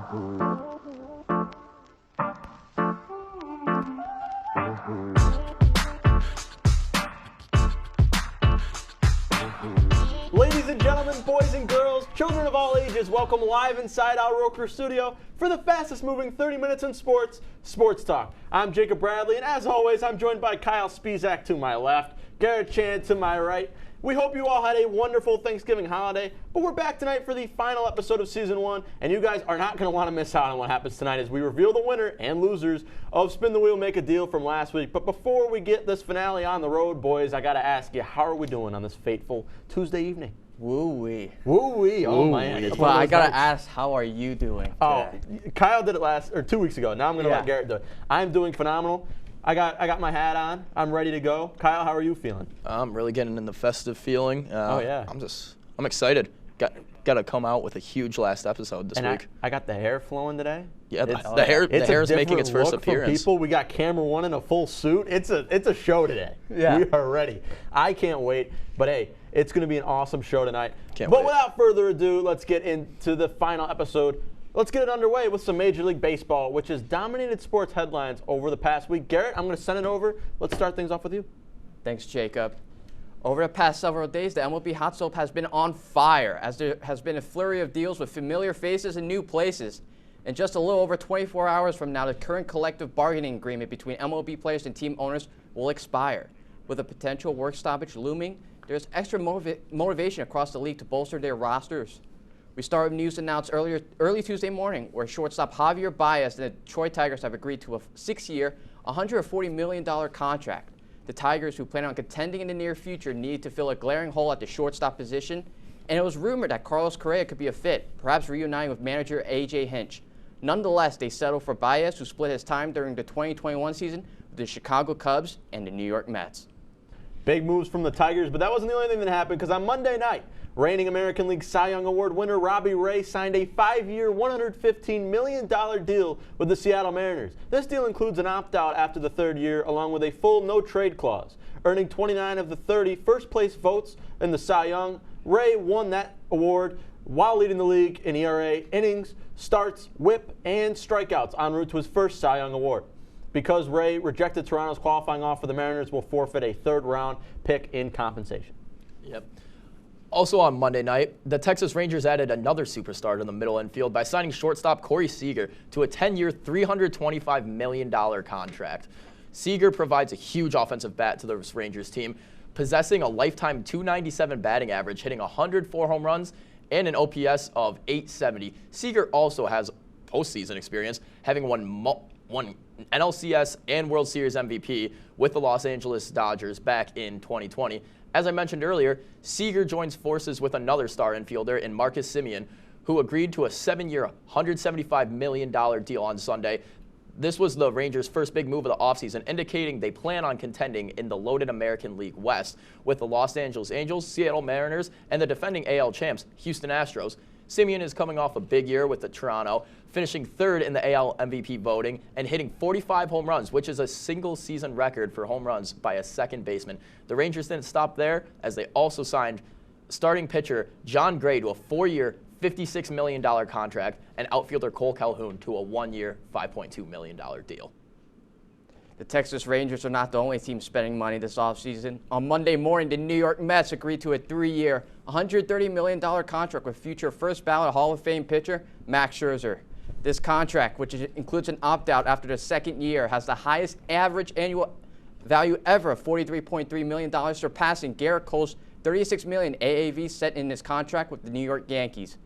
Ladies and gentlemen, boys and girls, children of all ages, welcome live inside our Roker studio for the fastest moving 30 minutes in sports, Sports Talk. I'm Jacob Bradley, and as always, I'm joined by Kyle Spizak to my left, Garrett Chan to my right. We hope you all had a wonderful Thanksgiving holiday, but we're back tonight for the final episode of Season 1, and you guys are not going to want to miss out on what happens tonight as we reveal the winner and losers of Spin the Wheel, Make a Deal from last week. But before we get this finale on the road, boys, I got to ask you, how are we doing on this fateful Tuesday evening? Woo-wee. Woo-wee. Oh, man. But I got to ask, how are you doing today? Kyle did it 2 weeks ago. Now I'm going to let Garrett do it. I'm doing phenomenal. I got my hat on. I'm ready to go. Kyle, how are you feeling? I'm really getting in the festive feeling. Yeah. I'm excited. Got to come out with a huge last episode this week. I got the hair flowing today. Yeah, the hair is making its first appearance. People, we got camera one in a full suit. It's a show today. Yeah. We are ready. I can't wait. But hey, it's going to be an awesome show tonight. Can't wait. Without further ado, let's get into the final episode. Let's get it underway with some Major League Baseball, which has dominated sports headlines over the past week. Garrett, I'm going to send it over. Let's start things off with you. Thanks, Jacob. Over the past several days, the MLB hot stove has been on fire, as there has been a flurry of deals with familiar faces and new places. In just a little over 24 hours from now, the current collective bargaining agreement between MLB players and team owners will expire. With a potential work stoppage looming, there's extra motivation across the league to bolster their rosters. We start with news announced early Tuesday morning, where shortstop Javier Baez and the Detroit Tigers have agreed to a 6-year, $140 million contract. The Tigers, who plan on contending in the near future, need to fill a glaring hole at the shortstop position, and it was rumored that Carlos Correa could be a fit, perhaps reuniting with manager A.J. Hinch. Nonetheless, they settled for Baez, who split his time during the 2021 season with the Chicago Cubs and the New York Mets. Big moves from the Tigers, but that wasn't the only thing that happened, because on Monday night, reigning American League Cy Young Award winner Robbie Ray signed a 5-year, $115 million deal with the Seattle Mariners. This deal includes an opt-out after the third year, along with a full no-trade clause. Earning 29 of the 30 first-place votes in the Cy Young, Ray won that award while leading the league in ERA, innings, starts, whip, and strikeouts en route to his first Cy Young Award. Because Ray rejected Toronto's qualifying offer, the Mariners will forfeit a third-round pick in compensation. Yep. Also on Monday night, the Texas Rangers added another superstar to the middle infield by signing shortstop Corey Seager to a 10-year, $325 million contract. Seager provides a huge offensive bat to the Rangers team, possessing a lifetime .297 batting average, hitting 104 home runs and an OPS of .870. Seager also has postseason experience, having won NLCS and World Series MVP with the Los Angeles Dodgers back in 2020. As I mentioned earlier, Seager joins forces with another star infielder in Marcus Semien, who agreed to a 7-year, $175 million deal on Sunday. This was the Rangers' first big move of the offseason, indicating they plan on contending in the loaded American League West with the Los Angeles Angels, Seattle Mariners, and the defending AL champs, Houston Astros. Semien is coming off a big year with the Toronto, finishing third in the AL MVP voting and hitting 45 home runs, which is a single-season record for home runs by a second baseman. The Rangers didn't stop there, as they also signed starting pitcher John Gray to a 4-year, $56 million contract and outfielder Cole Calhoun to a 1-year, $5.2 million deal. The Texas Rangers are not the only team spending money this offseason. On Monday morning, the New York Mets agreed to a 3-year, $130 million contract with future first-ballot Hall of Fame pitcher Max Scherzer. This contract, which includes an opt-out after the second year, has the highest average annual value ever of $43.3 million, surpassing Garrett Cole's $36 million AAV set in his contract with the New York Yankees.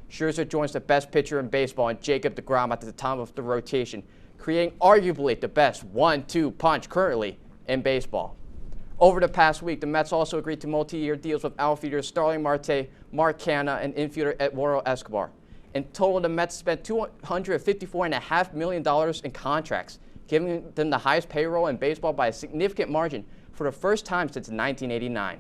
Scherzer joins the best pitcher in baseball and Jacob deGrom at the top of the rotation, creating arguably the best 1-2 punch currently in baseball. Over the past week, the Mets also agreed to multi-year deals with outfielders Starling Marte, Mark Canha, and infielder Eduardo Escobar. In total, the Mets spent $254.5 million in contracts, giving them the highest payroll in baseball by a significant margin for the first time since 1989.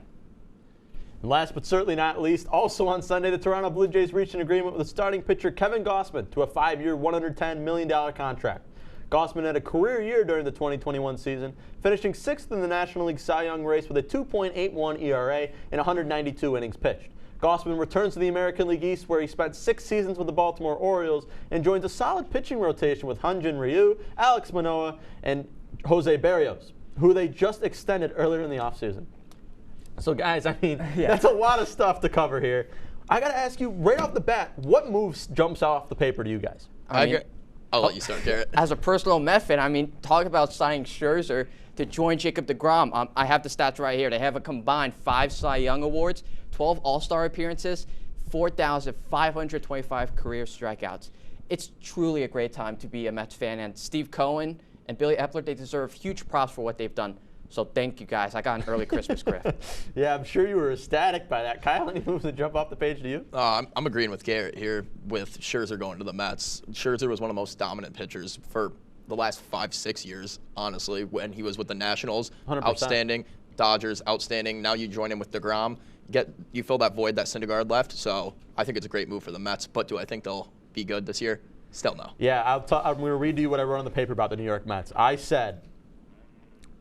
And last but certainly not least, also on Sunday, the Toronto Blue Jays reached an agreement with the starting pitcher Kevin Gausman to a 5-year, $110 million contract. Gausman had a career year during the 2021 season, finishing 6th in the National League Cy Young race with a 2.81 ERA and 192 innings pitched. Gausman returns to the American League East, where he spent 6 seasons with the Baltimore Orioles and joins a solid pitching rotation with Hyun-Jin Ryu, Alex Manoah, and Jose Barrios, who they just extended earlier in the offseason. So, guys, I mean, that's a lot of stuff to cover here. I got to ask you, right off the bat, what moves jumps off the paper to you guys? I'll let you start, Garrett. As a personal Met fan, I mean, talk about signing Scherzer to join Jacob deGrom. I have the stats right here. They have a combined 5 Cy Young awards, 12 All-Star appearances, 4,525 career strikeouts. It's truly a great time to be a Mets fan, and Steve Cohen and Billy Epler, they deserve huge props for what they've done. So thank you, guys. I got an early Christmas gift. Yeah, I'm sure you were ecstatic by that. Kyle, any moves that jump off the page to you? I'm agreeing with Garrett here with Scherzer going to the Mets. Scherzer was one of the most dominant pitchers for the last 5-6 years, honestly, when he was with the Nationals. 100%. Outstanding. Dodgers, outstanding. Now you join him with deGrom. You fill that void that Syndergaard left. So I think it's a great move for the Mets. But do I think they'll be good this year? Still no. Yeah, I'm going to read to you what I wrote on the paper about the New York Mets. I said,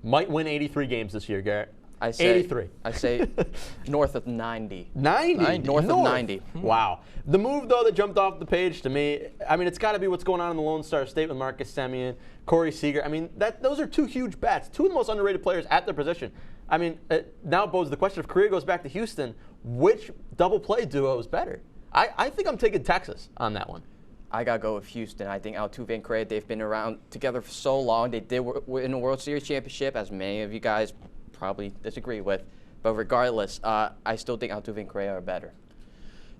might win 83 games this year, Garrett. I say 83. I say north of 90. 90? North of 90. Wow. The move, though, that jumped off the page to me, I mean, it's got to be what's going on in the Lone Star State with Marcus Semien, Corey Seager. I mean, those are 2 huge bats, 2 of the most underrated players at their position. I mean, now it poses the question, if Correa goes back to Houston, which double play duo is better? I think I'm taking Texas on that one. I got to go with Houston. I think Altuve and Correa, they've been around together for so long. They did win a World Series championship, as many of you guys probably disagree with. But regardless, I still think Altuve and Correa are better.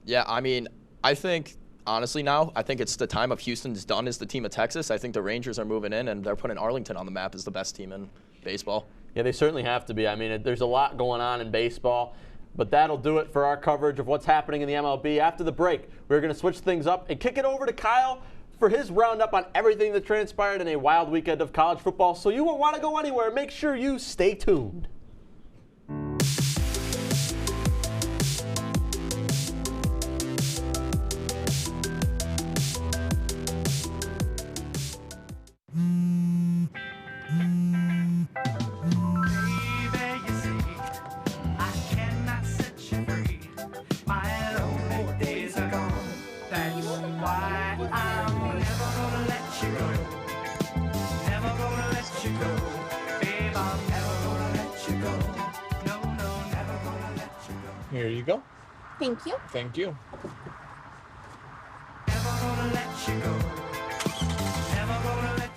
Yeah, I mean, I think, honestly now, I think it's the time of Houston's done as the team of Texas. I think the Rangers are moving in, and they're putting Arlington on the map as the best team in baseball. Yeah, they certainly have to be. I mean, there's a lot going on in baseball. But that'll do it for our coverage of what's happening in the MLB. After the break, we're going to switch things up and kick it over to Kyle for his roundup on everything that transpired in a wild weekend of college football. So you won't want to go anywhere. Make sure you stay tuned. Here you go. Thank you. Thank you. Never gonna let you go. Never gonna let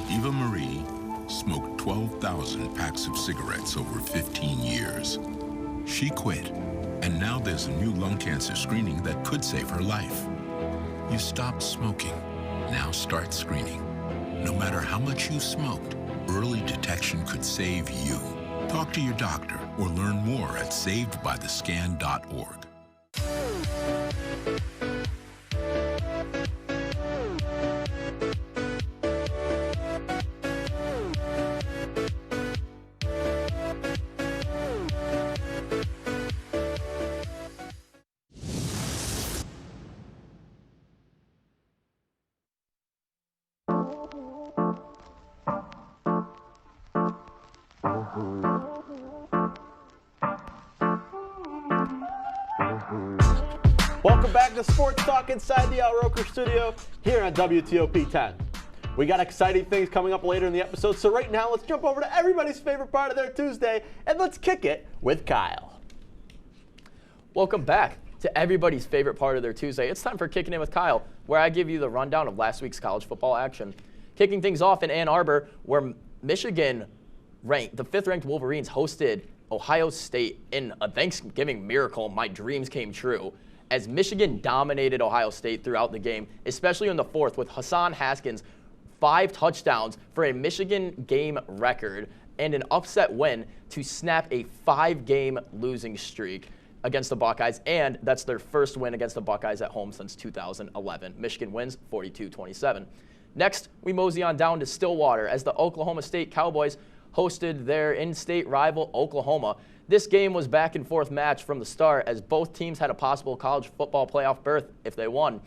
Eva Marie smoked 12,000 packs of cigarettes over 15 years. She quit, and now there's a new lung cancer screening that could save her life. You stopped smoking. Now start screening. No matter how much you smoked, early detection could save you. Talk to your doctor or learn more at savedbythescan.org. Welcome back to Sports Talk inside the Al Roker studio here on WTOP 10. We got exciting things coming up later in the episode, so right now let's jump over to everybody's favorite part of their Tuesday, and let's kick it with Kyle. Welcome back to everybody's favorite part of their Tuesday. It's time for Kicking In with Kyle, where I give you the rundown of last week's college football action. Kicking things off in Ann Arbor, where Michigan the 5th-ranked Wolverines hosted Ohio State in a Thanksgiving miracle. My dreams came true, as Michigan dominated Ohio State throughout the game, especially in the fourth, with Hassan Haskins 5 touchdowns for a Michigan game record and an upset win to snap a 5-game losing streak against the Buckeyes, and that's their first win against the Buckeyes at home since 2011. Michigan wins 42-27. Next, we mosey on down to Stillwater as the Oklahoma State Cowboys hosted their in-state rival Oklahoma. This game was back and forth match from the start as both teams had a possible college football playoff berth if they won.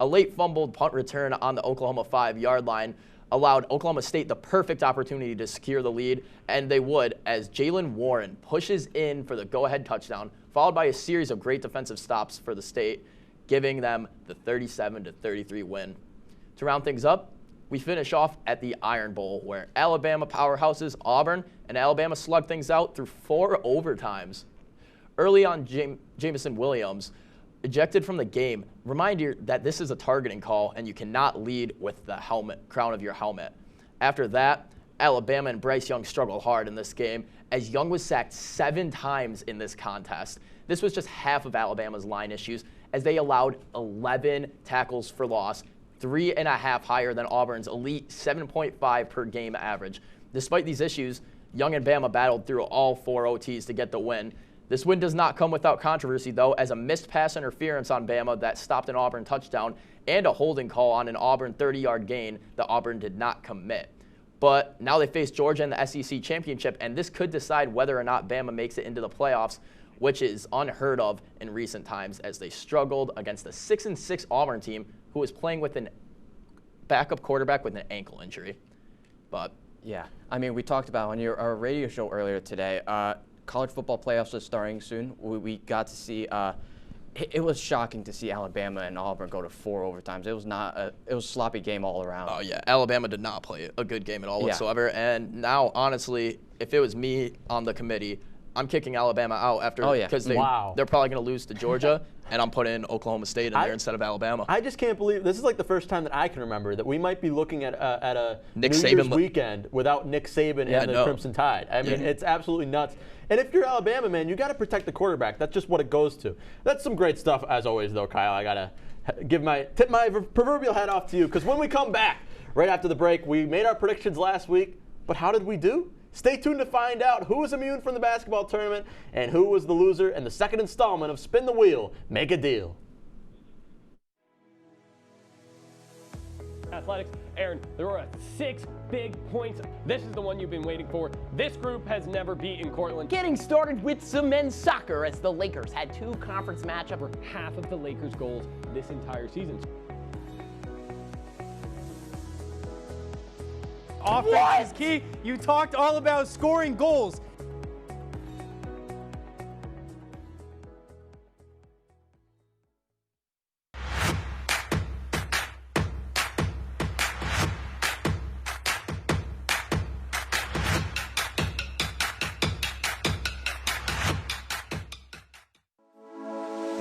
A late fumbled punt return on the Oklahoma 5-yard line allowed Oklahoma State the perfect opportunity to secure the lead, and they would as Jalen Warren pushes in for the go-ahead touchdown, followed by a series of great defensive stops for the state, giving them the 37-33 win. To round things up, we finish off at the Iron Bowl, where Alabama powerhouses Auburn and Alabama slugged things out through 4 overtimes. Early on, Jameson Williams ejected from the game. Reminder that this is a targeting call and you cannot lead with the crown of your helmet. After that, Alabama and Bryce Young struggled hard in this game as Young was sacked 7 times in this contest. This was just half of Alabama's line issues as they allowed 11 tackles for loss, 3.5 higher than Auburn's elite 7.5 per game average. Despite these issues, Young and Bama battled through all 4 OTs to get the win. This win does not come without controversy, though, as a missed pass interference on Bama that stopped an Auburn touchdown and a holding call on an Auburn 30-yard gain that Auburn did not commit. But now they face Georgia in the SEC championship, and this could decide whether or not Bama makes it into the playoffs, which is unheard of in recent times as they struggled against a 6-6 Auburn team who was playing with an backup quarterback with an ankle injury. But yeah, I mean, we talked about on our radio show earlier today, college football playoffs are starting soon. We got to see, it was shocking to see Alabama and Auburn go to 4 overtimes. It was it was a sloppy game all around. Oh yeah, Alabama did not play a good game at all whatsoever. And now, honestly, if it was me on the committee, I'm kicking Alabama out after because they're probably going to lose to Georgia, and I'm putting Oklahoma State in there instead of Alabama. I just can't believe this is like the first time that I can remember that we might be looking at a New Year's weekend without Nick Saban and the Crimson Tide. I mean, it's absolutely nuts. And if you're Alabama, man, you got to protect the quarterback. That's just what it goes to. That's some great stuff as always, though, Kyle. I gotta tip my proverbial hat off to you because when we come back right after the break, we made our predictions last week, but how did we do? Stay tuned to find out who was immune from the basketball tournament and who was the loser in the second installment of Spin the Wheel, Make a Deal. Athletics. Aaron, there were 6 big points. This is the one you've been waiting for. This group has never beaten Cortland. Getting started with some men's soccer as the Lakers had 2 conference matchups. For half of the Lakers' goals this entire season. Offense is key. You talked all about scoring goals.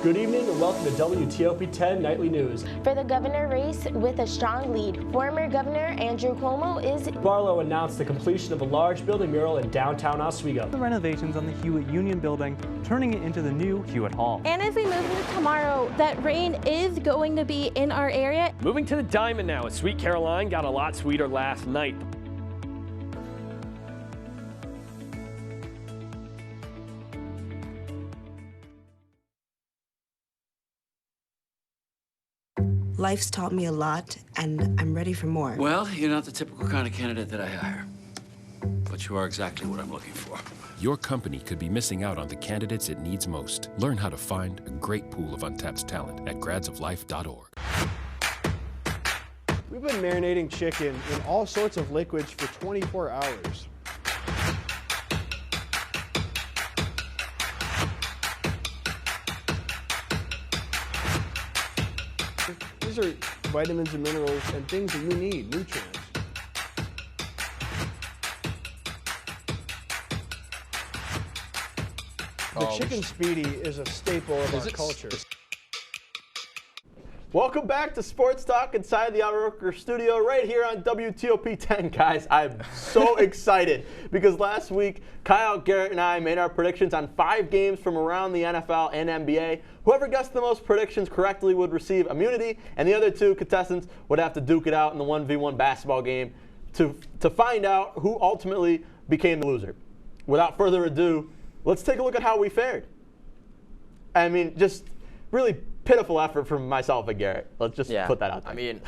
Good evening and welcome to WTOP 10 Nightly News. For the governor race with a strong lead, former Governor Andrew Cuomo is... Barlow announced the completion of a large building mural in downtown Oswego. The renovations on the Hewitt Union building, turning it into the new Hewitt Hall. And as we move into tomorrow, that rain is going to be in our area. Moving to the Diamond now, as Sweet Caroline got a lot sweeter last night. Life's taught me a lot, and I'm ready for more. Well, you're not the typical kind of candidate that I hire. But you are exactly what I'm looking for. Your company could be missing out on the candidates it needs most. Learn how to find a great pool of untapped talent at gradsoflife.org. We've been marinating chicken in all sorts of liquids for 24 hours. These are vitamins and minerals and things that you need, nutrients. The chicken speedy is a staple of our culture. Welcome back to Sports Talk inside the Outrooker studio right here on WTOP 10. Guys, I'm so excited because last week Kyle, Garrett, and I made our predictions on 5 games from around the NFL and NBA. Whoever guessed the most predictions correctly would receive immunity, and the other 2 contestants would have to duke it out in the 1v1 basketball game to find out who ultimately became the loser. Without further ado, let's take a look at how we fared. I mean, just really pitiful effort from myself and Garrett. Let's just put that out there. I mean,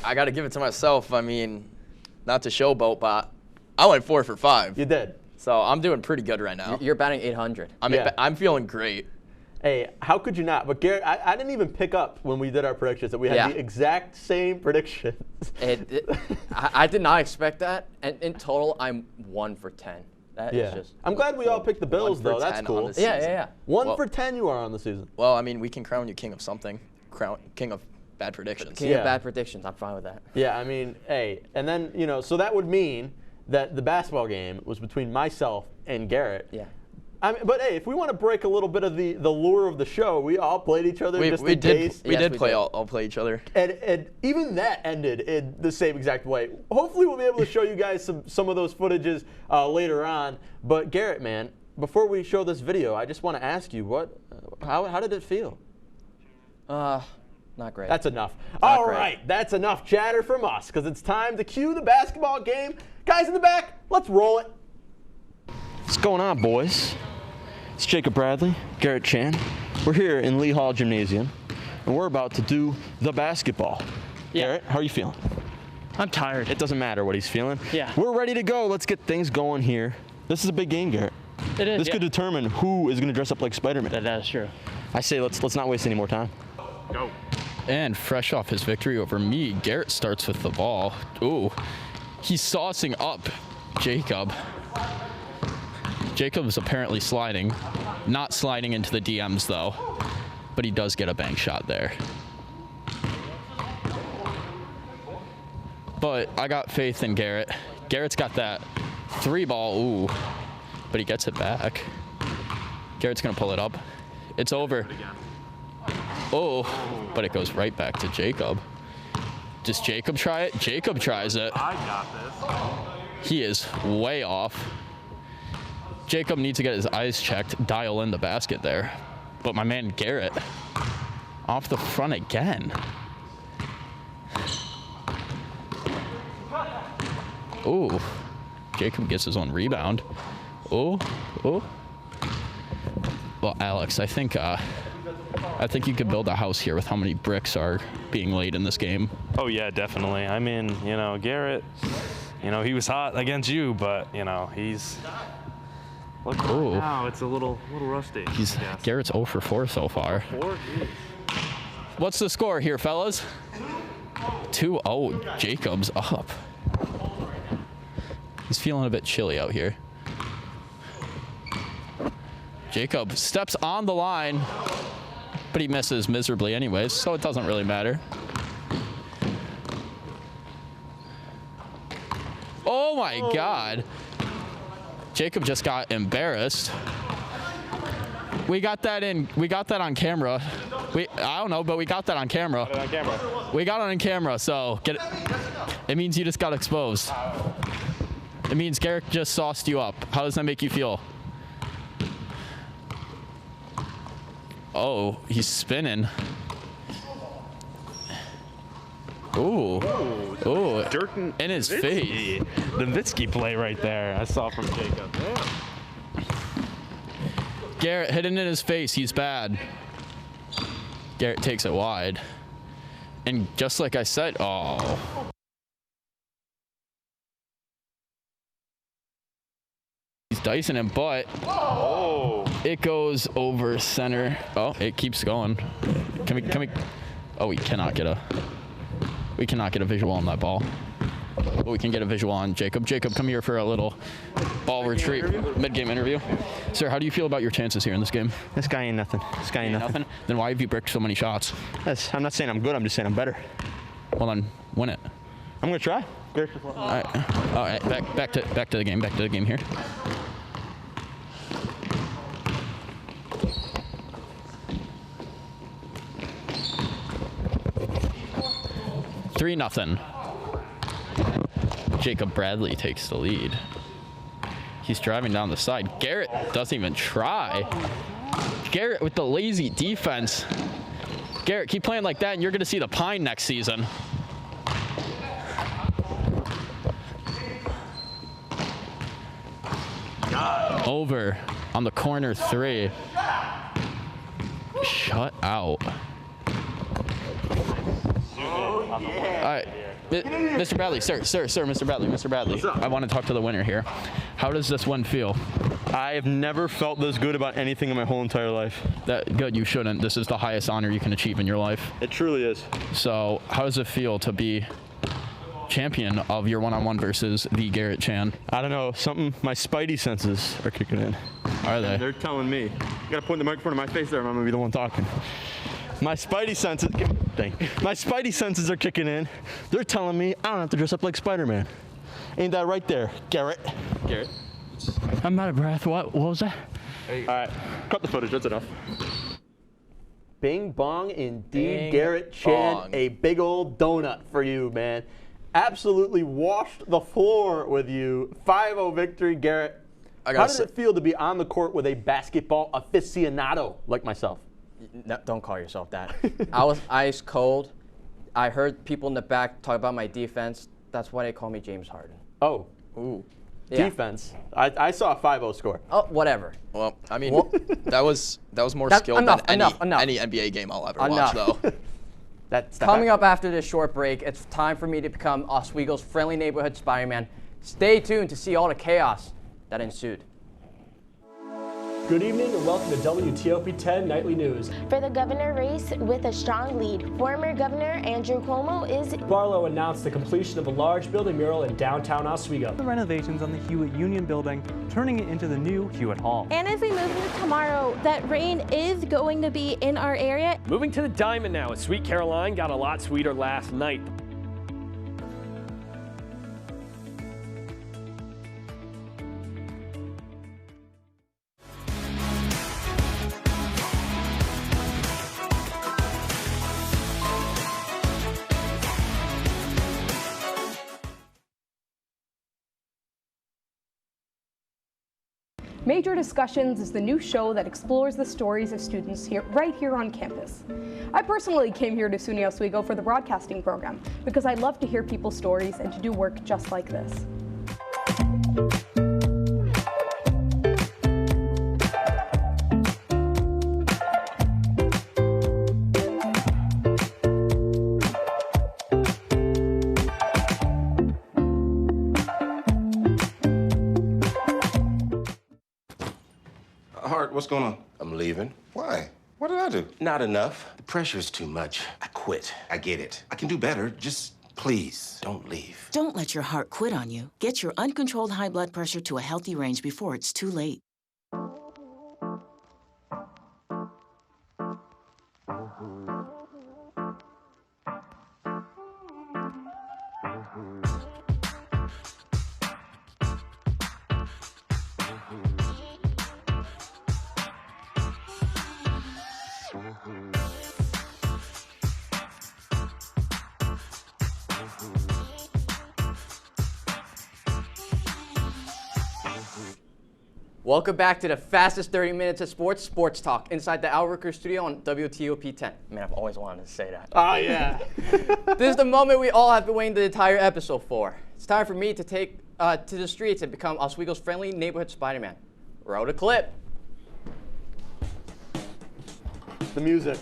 I got to give it to myself. I mean, not to showboat, but I went 4 for 5. You did. So I'm doing pretty good right now. You're batting 800. I mean, I'm feeling great. Hey, how could you not? But Garrett, I didn't even pick up when we did our predictions that we had the exact same predictions. I did not expect that. And in total, I'm 1 for 10. That is just. I'm glad we all picked the Bills, though. That's cool. Yeah. 1 for 10 you are on the season. Well, I mean, we can crown you king of something. King of bad predictions. King of bad predictions. I'm fine with that. Yeah, I mean, hey, and then, so that would mean that the basketball game was between myself and Garrett. Yeah. I mean, but hey, if we want to break a little bit of the lure of the show, we all played each other just in case. We did all play each other. And even that ended in the same exact way. Hopefully we'll be able to show you guys some of those footages later on. But Garrett, man, before we show this video, I just want to ask you, how did it feel? Not great. That's enough. All right, that's enough chatter from us because it's time to cue the basketball game. Guys in the back, let's roll it. What's going on, boys? It's Jacob Bradley, Garrett Chan. We're here in Lee Hall Gymnasium, and we're about to do the basketball. Garrett, how are you feeling? I'm tired. It doesn't matter what he's feeling. Yeah. We're ready to go. Let's get things going here. This is a big game, Garrett. It is. This could determine who is going to dress up like Spider-Man. That is true. I say let's not waste any more time. Go. And fresh off his victory over me, Garrett starts with the ball. Ooh, he's saucing up Jacob. Jacob's apparently sliding. Not sliding into the DMs, though. But he does get a bank shot there. But I got faith in Garrett. Garrett's got that 3-ball. Ooh. But he gets it back. Garrett's going to pull it up. It's over. Oh. But it goes right back to Jacob. Does Jacob try it? Jacob tries it. I got this. He is way off. Jacob needs to get his eyes checked, dial in the basket there. But my man Garrett, off the front again. Ooh, Jacob gets his own rebound. Oh. Well, Alex, I think you could build a house here with how many bricks are being laid in this game. Oh yeah, definitely. I mean, Garrett, he was hot against you, but he's. Look, now it's a little rusty. Garrett's 0 for 4 so far. 4? What's the score here, fellas? 2-0. Jacob's up. He's feeling a bit chilly out here. Jacob steps on the line, but he misses miserably anyways, so it doesn't really matter. Oh my God. Jacob just got embarrassed. We got that on camera. I don't know, but we got that on camera. We got it on camera, so it means you just got exposed. It means Garrett just sauced you up. How does that make you feel? Oh, he's spinning. Ooh. Dirt in his face. The Nowitzki play right there. I saw from Jacob. Garrett hitting in his face. He's bad. Garrett takes it wide. And just like I said, he's dicing him, but it goes over center. Oh, it keeps going. Can we? Oh, we cannot get a visual on that ball. But we can get a visual on Jacob. Jacob, come here for a little ball retreat, mid-game interview. Sir, how do you feel about your chances here in this game? This guy ain't nothing. Then why have you bricked so many shots? I'm not saying I'm good. I'm just saying I'm better. Well, then win it. I'm gonna try. All right. Back to the game. Back to the game here. 3-0. Jacob Bradley takes the lead. He's driving down the side. Garrett doesn't even try. Garrett with the lazy defense. Garrett, keep playing like that and you're going to see the pine next season. Over on the corner 3. Shut out. All right, Mr. Bradley, Mr. Bradley. I want to talk to the winner here. How does this one feel? I have never felt this good about anything in my whole entire life. Good, you shouldn't. This is the highest honor you can achieve in your life. It truly is. So, how does it feel to be champion of your one-on-one versus the Garrett Chan? I don't know, my spidey senses are kicking in. Are they? They're telling me. You gotta put the microphone in my face there, I'm gonna be the one talking. My spidey senses are kicking in. They're telling me I don't have to dress up like Spider-Man. Ain't that right there, Garrett? Garrett? I'm out of breath. What was that? All right, cut the footage, that's enough. Bing bong indeed, Garrett Chan, a big old donut for you, man. Absolutely washed the floor with you. 5-0 victory, Garrett. How does it feel to be on the court with a basketball aficionado like myself? No, don't call yourself that. I was ice cold. I heard people in the back talk about my defense. That's why they call me James Harden. Oh. Ooh. Yeah. Defense. I saw a 5-0 score. Oh, whatever. Well, I mean, that was more skilled than any NBA game I'll ever watch, though. That's coming up after this short break. It's time for me to become Oswego's friendly neighborhood Spider-Man. Stay tuned to see all the chaos that ensued. Good evening and welcome to WTOP 10 Nightly News. For the governor race with a strong lead, former Governor Andrew Cuomo is... Barlow announced the completion of a large building mural in downtown Oswego. The renovations on the Hewitt Union Building, turning it into the new Hewitt Hall. And as we move into tomorrow, that rain is going to be in our area. Moving to the Diamond now, as Sweet Caroline got a lot sweeter last night. Major Discussions is the new show that explores the stories of students right here on campus. I personally came here to SUNY Oswego for the broadcasting program because I love to hear people's stories and to do work just like this. Hart, what's going on? I'm leaving. Why? What did I do? Not enough. The pressure's too much. I quit. I get it. I can do better. Just please don't leave. Don't let your heart quit on you. Get your uncontrolled high blood pressure to a healthy range before it's too late. Welcome back to the fastest 30 minutes of sports talk, inside the Al Ricker studio on WTOP 10. Man, I've always wanted to say that. Oh, yeah. This is the moment we all have been waiting the entire episode for. It's time for me to take to the streets and become Oswego's friendly neighborhood Spider-Man. Roll the clip. The music.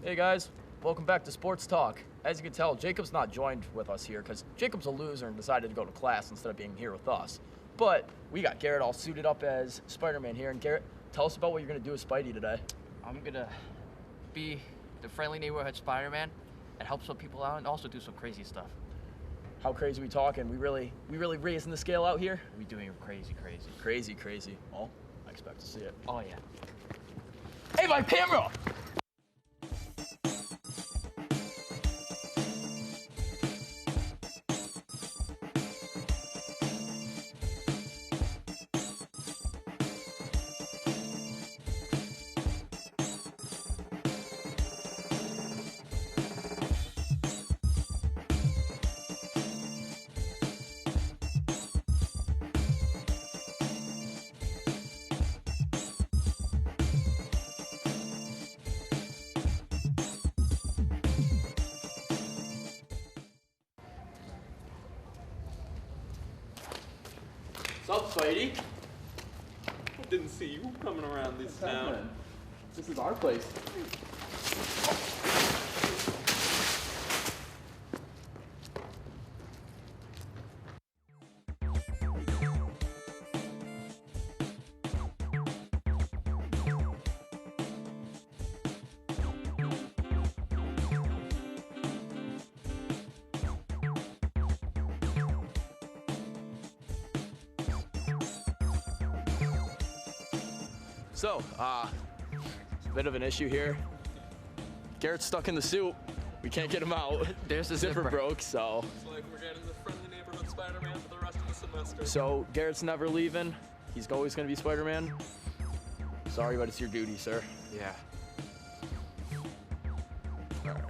Hey guys, welcome back to Sports Talk. As you can tell, Jacob's not joined with us here because Jacob's a loser and decided to go to class instead of being here with us. But we got Garrett all suited up as Spider-Man here. And Garrett, tell us about what you're going to do with Spidey today. I'm going to be the friendly neighborhood Spider-Man and help some people out and also do some crazy stuff. How crazy are we talking? We really raising the scale out here? We're doing crazy. Crazy. Well, I expect to see it. Oh, yeah. Hey, my camera! What's up, Spidey? Didn't see you coming around this town. This is our place. So, a bit of an issue here. Garrett's stuck in the suit. We can't get him out. There's the zipper broke, so. It's like we're getting the friendly neighborhood Spider-Man for the rest of the semester. So Garrett's never leaving. He's always gonna be Spider-Man. Sorry, but it's your duty, sir. Yeah. All right.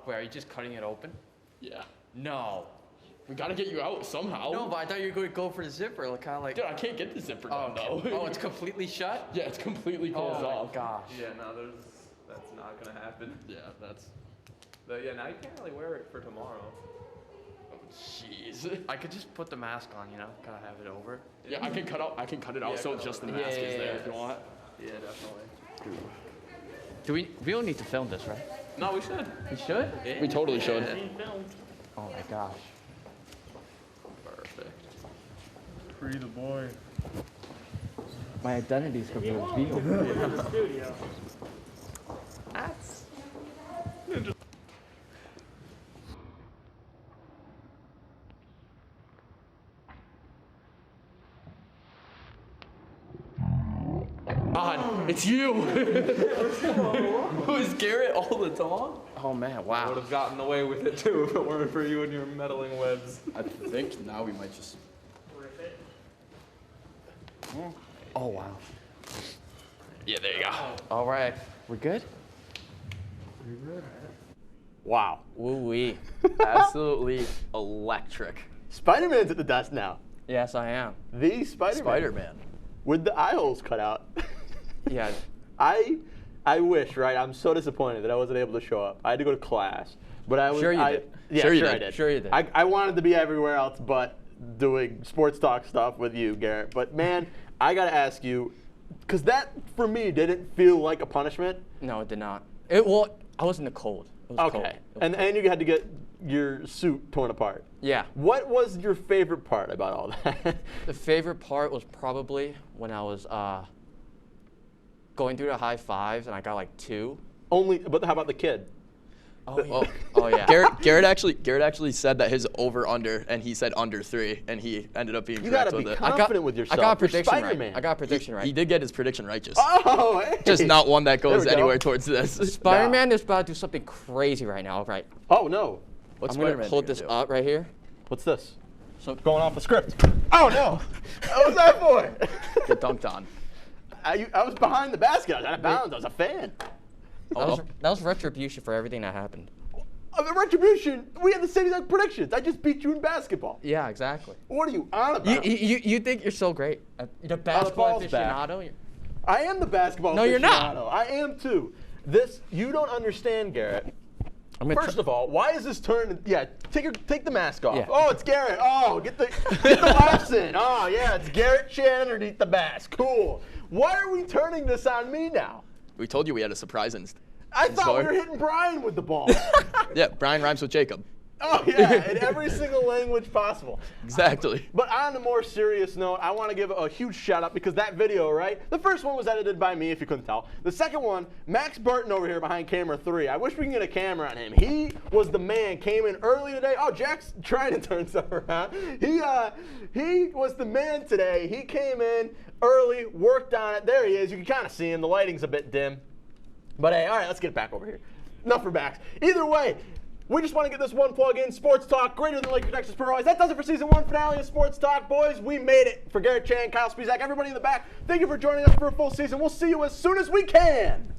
Wait, are you just cutting it open? Yeah. No. We gotta get you out somehow. No, but I thought you were going to go for the zipper, kind of like. Dude, I can't get the zipper down though. Oh, it's completely shut? Yeah, it's completely closed off. Oh my gosh. Yeah, no, that's not gonna happen. Yeah, that's. But yeah, now you can't really wear it for tomorrow. Oh, jeez. I could just put the mask on, kind of have it over. Yeah, I can cut it out so just the mask is there if you want. Yeah, definitely. We don't need to film this, right? No, we should. We should? We totally should. Oh my gosh. Perfect. Free the boy. My identity's gonna be revealed. Studio. That's. God, it's you! Who's Garrett all the time? Oh man, wow. I would have gotten away with it too if it weren't for you and your meddling webs. I think now we might just rip it. Oh wow. Yeah, there you go. All right, we're good? Wow. Woo-wee. Absolutely electric. Spider-Man's at the desk now. Yes, I am. The Spider-Man. Spider-Man. With the eye holes cut out. Yeah. I wish, right? I'm so disappointed that I wasn't able to show up. I had to go to class. But I was. Sure you did. Yeah, Sure you I did. did. Sure you did. I wanted to be everywhere else but doing sports talk stuff with you, Garrett. But man, I got to ask you, because that, for me, didn't feel like a punishment. No, it did not. Well, I was in the cold. It was cold. Okay. And you had to get your suit torn apart. Yeah. What was your favorite part about all that? The favorite part was probably when I was going through the high fives and I got like 2. But how about the kid? Oh yeah. Garrett actually said that his over/under, and he said under 3, and he ended up being correct with it. You gotta be confident with yourself. I got a prediction Spider-Man. right. I got a prediction right. He did get his prediction right, just. Oh, hey. Just not one that goes There we go. anywhere towards this. Spider-Man is about to do something crazy right now, right? Oh no. What's I'm gonna Spider-Man hold gonna this do? up right here. What's this? So Going off the script. Oh no. What was that for? Get dunked on. I was behind the basket. I was out of bounds. I was a fan. that was retribution for everything that happened. Retribution. We had the same exact predictions. I just beat you in basketball. Yeah, exactly. What are you on about? You think you're so great? You're the basketball ball's back. aficionado. I am the basketball No, you're not. aficionado. I am too. You don't understand, Garrett. First of all, why is this turn? Yeah, take the mask off. Yeah. Oh, it's Garrett. Oh, get the laughs in. Oh, yeah, it's Garrett Shan underneath the mask. Cool. Why are we turning this on me now? We told you we had a surprise I thought we were hitting Brian with the ball. Yeah, Brian rhymes with Jacob. Oh, yeah, in every single language possible. Exactly. But on a more serious note, I want to give a huge shout out because that video, right? The first one was edited by me, if you couldn't tell. The second one, Max Burton over here behind camera 3. I wish we can get a camera on him. He was the man, came in early today. Oh, Jack's trying to turn stuff around. He was the man today. He came in early, worked on it. There he is. You can kind of see him. The lighting's a bit dim. But hey, all right, let's get back over here. Enough for backs. Either way, we just want to get this one plug in. Sports Talk, greater than Laker Texas Pro. That does it for season 1 finale of Sports Talk, boys. We made it. For Garrett Chan, Kyle Spizak, everybody in the back, thank you for joining us for a full season. We'll see you as soon as we can.